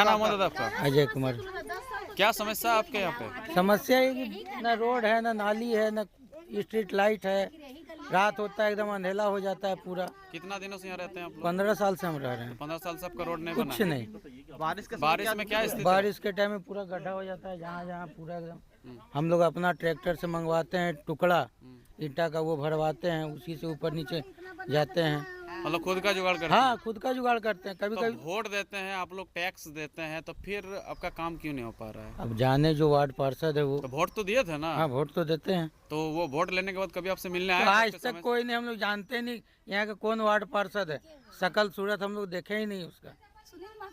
क्या नाम होता था आपका? अजय कुमार। क्या समस्या है आपके यहाँ पे? समस्या है कि न रोड है, न नाली है, न स्ट्रीट लाइट है। रात होता है एकदम अंधेला हो जाता है पूरा। कितना दिनों से यहाँ रहते हैं आप लोग? 15 साल से हम रह रहे हैं। 15 साल से आपका रोड नहीं बना कुछ है? नहीं। बारिश में क्या स्थिति है? बारिश के टाइम में पूरा गड्ढा हो जाता है, जहाँ जहाँ पूरा एकदम। हम लोग अपना ट्रैक्टर से मंगवाते हैं टुकड़ा ईंटा का, वो भरवाते हैं, उसी से ऊपर नीचे जाते हैं। मतलब खुद का जुगाड़ करते हैं? हाँ, खुद का जुगाड़ करते हैं। कभी तो कभी वोट देते हैं आप लोग, टैक्स देते हैं, तो फिर आपका काम क्यों नहीं हो पा रहा है? अब जाने जो वार्ड पार्षद है वो। तो वोट तो दिए थे ना? हाँ, वोट तो देते हैं। तो वो वोट लेने के बाद कभी आपसे मिलने तो आए? आज तक कोई नहीं, हम लोग जानते नहीं यहाँ का कौन वार्ड पार्षद है। शकल सूरत हम लोग देखे ही नहीं उसका।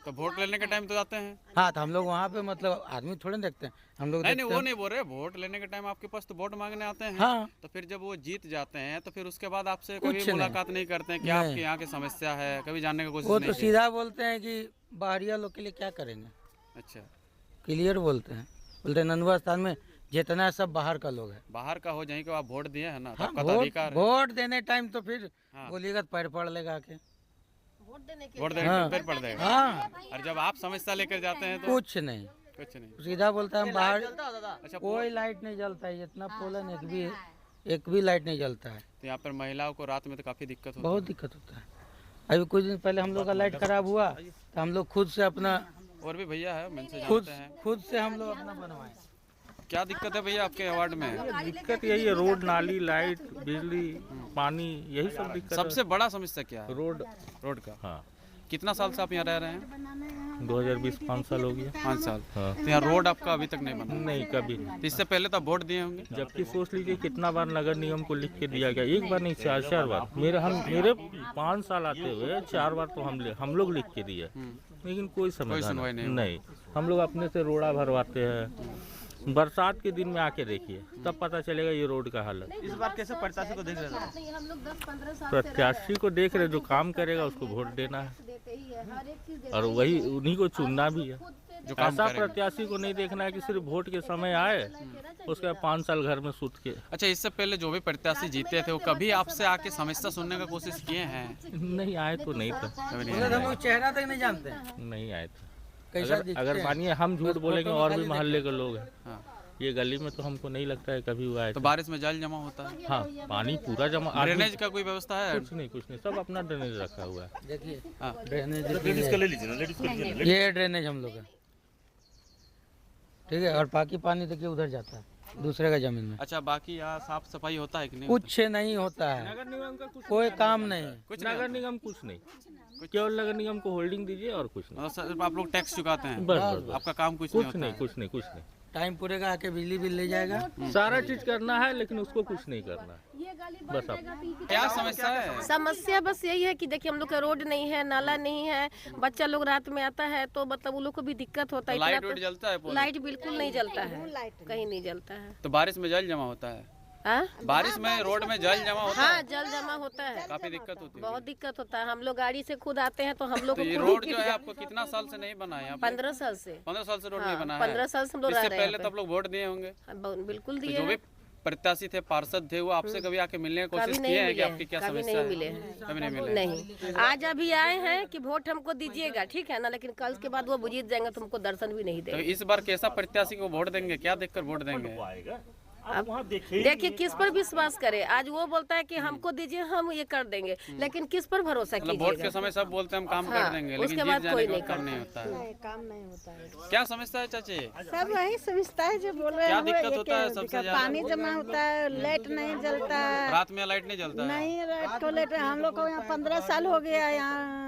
तो वोट लेने के टाइम तो जाते हैं? हाँ, तो हम लोग वहाँ पे मतलब आदमी थोड़े ना देखते हैं हम लोग। नहीं, वो नहीं बोल रहे, वोट लेने के टाइम आपके पास तो वोट मांगने आते हैं। हाँ। तो फिर जब वो जीत जाते हैं तो फिर उसके बाद आपसे कुछ कभी नहीं। मुलाकात नहीं करते हैं? क्या नहीं। आपके यहाँ की समस्या है, कभी जानने की कोशिश वो नहीं तो की? सीधा बोलते हैं कि बाहरिया लोग के लिए क्या करेंगे। अच्छा, क्लियर बोलते हैं। बोलते हैं नंदुआ स्थान में जितना है सब बाहर का लोग है। बाहर का हो जाए कि आप वोट दिए हैं ना, तो हाँ, आपका तो अधिकार है। वोट देने टाइम तो फिर हाँ। बोलिएगा तो पैर पड़ लेगा आके। वोट देने के हाँ। फिर पड़ जाएगा। हाँ, और जब आप समस्या लेकर जाते हैं तो कुछ नहीं। कुछ नहीं। सीधा बोलता है हम बाहर। अच्छा, कोई लाइट नहीं जलता है, जितना पोलन एक भी लाइट नहीं जलता है। तो यहाँ पर महिलाओं को रात में तो काफी दिक्कत होती बहुत दिक्कत होता है। अभी कुछ दिन पहले हम लोग का लाइट खराब हुआ तो हम लोग खुद से अपना है। और भी भैया है, उनसे खुद जानते हैं खुद से हम लोग अपना बनवाए। क्या दिक्कत है भैया आपके वार्ड में? दिक्कत यही है, रोड, नाली, लाइट, बिजली, पानी, यही सब दिक्कत सबसे बड़ा समस्या क्या है? है। रोड। रोड का। हाँ, कितना साल से आप यहाँ रह रहे हैं? 2020 5 साल हो गया। 5 साल। हाँ। तो यहाँ रोड आपका अभी तक नहीं बना? नहीं, कभी नहीं। तो इससे पहले तो आप वोट दिए होंगे? जबकि सोच लीजिए कितना बार नगर निगम को लिख के दिया गया, एक बार नहीं, 4 बार। मेरे 5 साल आते हुए 4 बार तो हम लोग लिख के दिए, लेकिन कोई सुनवाई समाधान नहीं नहीं। हम लोग अपने से रोड़ा भरवाते हैं। बरसात के दिन में आके देखिए, तब पता चलेगा ये रोड का हालत। इस बार कैसे प्रत्याशी को देख रहे हैं? प्रत्याशी को देख रहे, जो काम करेगा उसको वोट देना है और वही उन्हीं को चुनना भी है। जो काम ऐसा करेंगे। प्रत्याशी को नहीं देखना है कि सिर्फ वोट के समय आए, उसके बाद 5 साल घर में सूत के। अच्छा, इससे पहले जो भी प्रत्याशी जीते थे वो कभी आपसे आके समस्या सुनने का कोशिश किए हैं? नहीं आए तो नहीं था, कभी नहीं हम आए। लोग चेहरा तक नहीं जानते हैं। नहीं आए थे। कैसा दिखते अगर हैं। मानिए हम झूठ बोलेंगे और भी मोहल्ले के लोग हैं, हाँ। ये गली में तो हमको नहीं लगता है कभी हुआ है। तो बारिश में जल जमा होता है? हाँ, पानी पूरा जमा। ड्रेनेज का कोई व्यवस्था है? कुछ नहीं, सब अपना ड्रेनेज रखा हुआ है। देखिए हाँ। ड्रेनेज ले लीजिए ना, लेडीज को लीजिए। ये ड्रेनेज हम लोग का, ठीक है। और बाकी पानी देखिए उधर जाता है दूसरे का जमीन में। अच्छा, बाकी यहाँ साफ सफाई होता है कि नहीं? कुछ नहीं होता है, नगर निगम का कुछ कोई काम नहीं। कुछ नहीं नगर होता? निगम कुछ नहीं, केवल नगर निगम को होल्डिंग दीजिए और कुछ नहीं। मतलब सिर्फ आप लोग टैक्स चुकाते हैं? बस बस बस। आपका काम कुछ नहीं कुछ होता नहीं, है? कुछ नहीं। टाइम पूरे का आके बिजली बिल ले जाएगा। सारा चीज करना है, लेकिन उसको कुछ नहीं करना है। बस आप क्या समस्या है? समस्या बस यही है कि देखिए हम लोग का रोड नहीं है, नाला नहीं है, बच्चा लोग रात में आता है तो मतलब उन लोग को भी दिक्कत होता है। लाइट वाइट जलता है? पूरा? लाइट बिल्कुल नहीं जलता है, कहीं नहीं जलता है। तो बारिश में जल जमा होता है? हाँ, बारिश में रोड में जल जमा होता हाँ है? जल जमा होता है, काफी दिक्कत होती है। बहुत दिक्कत होता है। हम लोग गाड़ी से खुद आते हैं तो हम लोग तो को ये खुद रोड ही जो है आपको कितना साल से नहीं बना है यहाँ पे? 15 साल से। 15 साल से रोड नहीं हाँ, बना है? 15 साल से हम लोग रह इससे रहे हैं पहले यहाँ तब लोग वोट दिए होंगे? पे। हाँ, बिल्कुल तो दिए जो भी हैं। प्रत्याशी थे, पार्षद थे, वो आपसे कभी आके मिलने की कभी कोशिश नहीं किए हैं कि मिले आपकी हैं, क्या कभी समस्या नहीं है? मिले हैं। कभी नहीं मिले? नहीं, आज अभी आए हैं कि वोट हमको दीजिएगा, ठीक है ना, लेकिन कल के बाद वो जीत जाएंगे तो हमको दर्शन भी नहीं तो देंगे। इस बार कैसा प्रत्याशी को वोट देंगे? क्या देखकर वोट देंगे? देखिए किस पर विश्वास करे। आज वो बोलता है कि हमको दीजिए, हम ये कर देंगे, लेकिन किस पर भरोसा मतलब वोट के कीजिएगा। समय सब बोलते हैं हम काम हाँ, कर देंगे, लेकिन उसके जीत बाद जाने कोई के नहीं बाद काम करता। नहीं होता है। काम नहीं होता है। क्या समस्या है चाची? सब वही समझता है जो बोल रहे क्या हैं। दिक्कत होता है सबसे ज्यादा? पानी जमा होता है, लाइट नहीं जलता है। रात में लाइट नहीं जलता है? नहीं, रात को लाइट हम लोग को यहाँ 15 साल हो गया यहाँ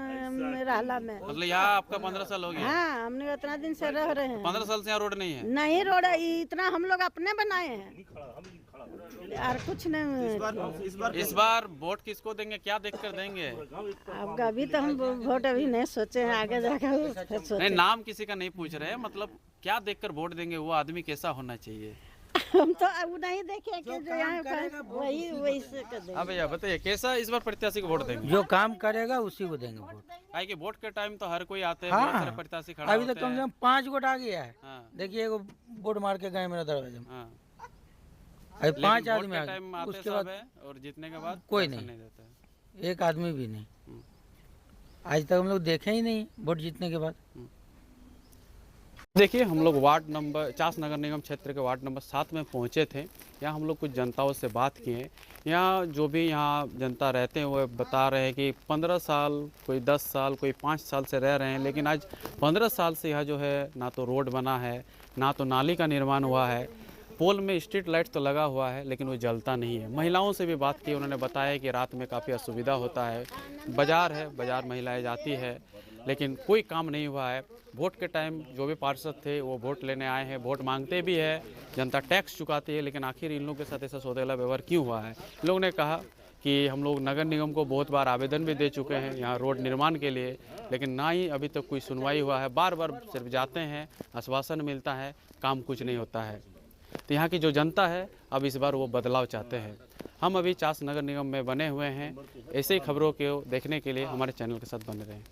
रहला में। मतलब यहाँ आपका 15 साल हो गया? हाँ, हमने उतना दिन से रह रहे हैं। 15 साल से यहाँ रोड नहीं है? नहीं, रोड इतना हम लोग अपने बनाए हैं यार, कुछ नहीं। इस बार वोट किसको देंगे? क्या देखकर देंगे? अब अभी तो हम वोट अभी नहीं सोचे हैं, आगे जाकर फिर नहीं, सोचे। नाम किसी का नहीं पूछ रहे हैं, मतलब क्या देखकर वोट देंगे? वो आदमी कैसा होना चाहिए? हम तो अब नहीं देखे कि जो यहाँ पर वही वैसे कर देंगे। अब भैया बताइए, कैसा इस बार प्रत्याशी को वोट देंगे? जो काम करेगा उसी को देंगे वोट। काहे कि वोट के टाइम तो हर कोई आते हैं, हाँ। बहुत सारे प्रत्याशी खड़ा अभी होते तक कम से हैं। कम 5 वोट आ गया है। हाँ, देखिए एगो वोट मार के गए मेरा दरवाजे में। हाँ। अभी लेकिन 5 वोट आदमी के आ टाइम गए, आते उसके सब बाद है और जीतने के बाद कोई दर्शन नहीं। देता है। एक आदमी भी नहीं। आज तक हम लोग देखे ही नहीं वोट जीतने के बाद। देखिए हम लोग वार्ड नंबर चास नगर निगम क्षेत्र के वार्ड नंबर 7 में पहुंचे थे। यहाँ हम लोग कुछ जनताओं से बात किए। यहाँ जो भी यहाँ जनता रहते हैं वो बता रहे हैं कि 15 साल, कोई 10 साल, कोई 5 साल से रह रहे हैं, लेकिन आज 15 साल से यहाँ जो है ना तो रोड बना है, ना तो नाली का निर्माण हुआ है। पोल में स्ट्रीट लाइट तो लगा हुआ है लेकिन वो जलता नहीं है। महिलाओं से भी बात की, उन्होंने बताया कि रात में काफ़ी असुविधा होता है। बाज़ार है, बाज़ार महिलाएं जाती है लेकिन कोई काम नहीं हुआ है। वोट के टाइम जो भी पार्षद थे वो वोट लेने आए हैं, वोट मांगते भी है, जनता टैक्स चुकाती है, लेकिन आखिर इन लोगों के साथ ऐसा सौदेला व्यवहार क्यों हुआ है। इन लोगों ने कहा कि हम लोग नगर निगम को बहुत बार आवेदन भी दे चुके हैं यहाँ रोड निर्माण के लिए, लेकिन ना ही अभी तक कोई सुनवाई हुआ है। बार बार सिर्फ जाते हैं, आश्वासन मिलता है, काम कुछ नहीं होता है। तो यहाँ की जो जनता है अब इस बार वो बदलाव चाहते हैं। हम अभी चास नगर निगम में बने हुए हैं। ऐसे ही खबरों को देखने के लिए हमारे चैनल के साथ बने रहें।